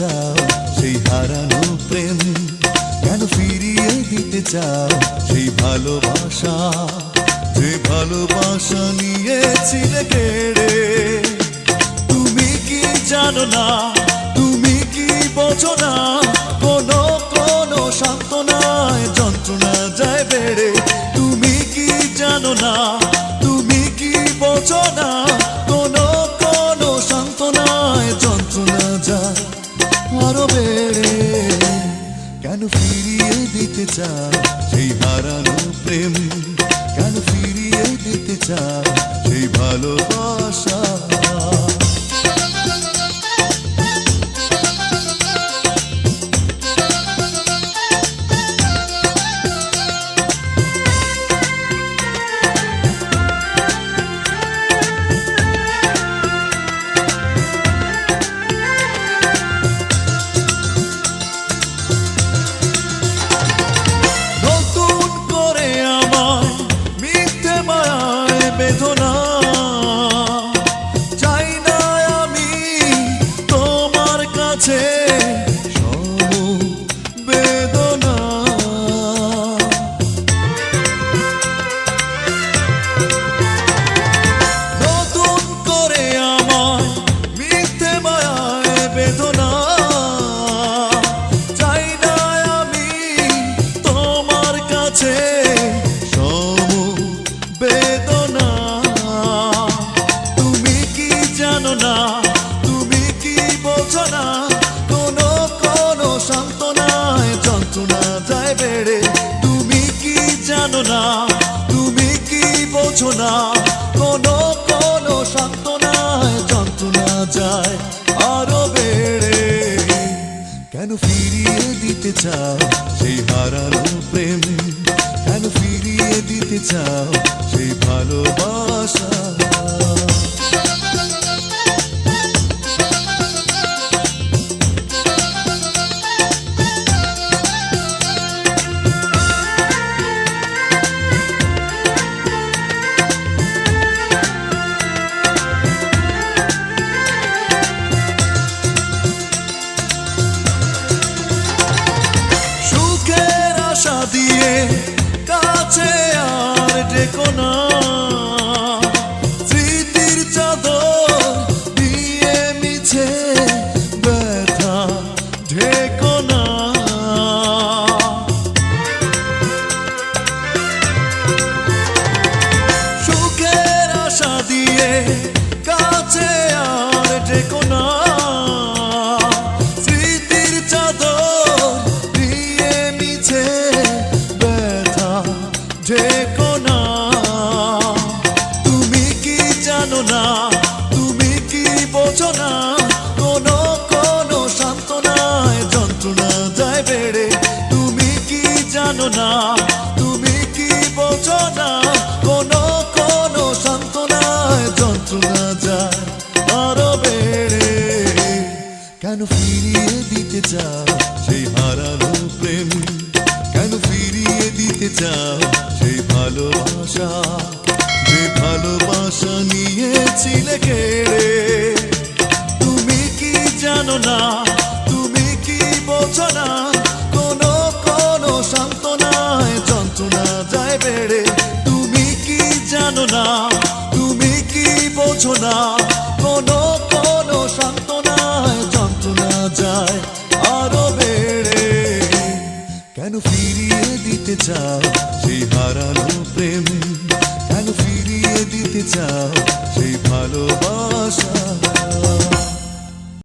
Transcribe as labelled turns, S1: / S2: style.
S1: চাও সেই হারানো প্রেম, কেন ফিরিয়ে দিতে চাও সেই ভালোবাসা, যে ভালোবাসা নিয়েছিলে কেড়ে। তুমি কি জানো না, তুমি কি বোঝো না, কোনো কোনো সান্ত্বনায় যন্ত্রণা যায় বেড়ে। তুমি কি জানো না, তুমি কি বোঝো না, কোনো কোনো সান্ত্বনায় যন্ত্রণা যায় আরো বেড়ে। কেন ফিরিয়ে দিতে চাও সেই হারানো প্রেম, কেন ফিরিয়ে দিতে চাও সেই ভালোবাসা। বেদনা চাই না আমি তোমার কাছে বেদনা। নতুন করে আমার মিথ্যে মায়ায় বেদনা চাই না আমি তোমার কাছে বেদনা। তুমি কি জানো না, তুমি কি বোঝো না, কোনো কোনো সান্ত্বনায় যন্ত্রণা যায় বেড়ে। তুমি কি জানো না, তুমি কি বোঝো না, কোনো কোনো সান্ত্বনায় যন্ত্রণা যায় আরো বেড়ে। কেন ফিরিয়ে দিতে চাও সেই হারানো প্রেম, কেন ফিরিয়ে দিতে চাও সেই ভালোবাসা। সুখের আশা দিয়ে কাছে আর ডেকো না, স্মৃতির চাদর দিয়ে মিছে ব্যথা ঢেকো না। সুখের আশা দিয়ে কাছে আর ডেকো না, স্মৃতির চাদর দিয়ে মিছে ব্যথা ঢেকো না। তুমি কি জানো না, তুমি কি বোঝো না, কোনো কোনো সান্ত্বনায় যন্ত্রণা যায় বেড়ে। তুমি কি জানো না, তুমি কি বোঝো না, কোনো কোনো সান্ত্বনায় যন্ত্রণা যায় আরো বেড়ে। কেন ফিরিয়ে দিতে চাও সেই হারানো প্রেম, কেন ফিরিয়ে দিতে চাও সেই ভালোবাসা, যে ভালোবাসা নিয়েছিলে কেড়ে। তুমি কি জানো না, তুমি কি বোঝো না, কোনো কোনো সান্ত্বনায় যন্ত্রণা যায় বেড়ে। তুমি কি জানো না, তুমি কি বোঝো না, কোনো কোনো সান্ত্বনায় যন্ত্রণা যায় আরো বেড়ে। কেন ফিরিয়ে দিতে চাও সেই হারানো প্রেম, কেন ফিরিয়ে দিতে চাও সেই ভালোবাসা।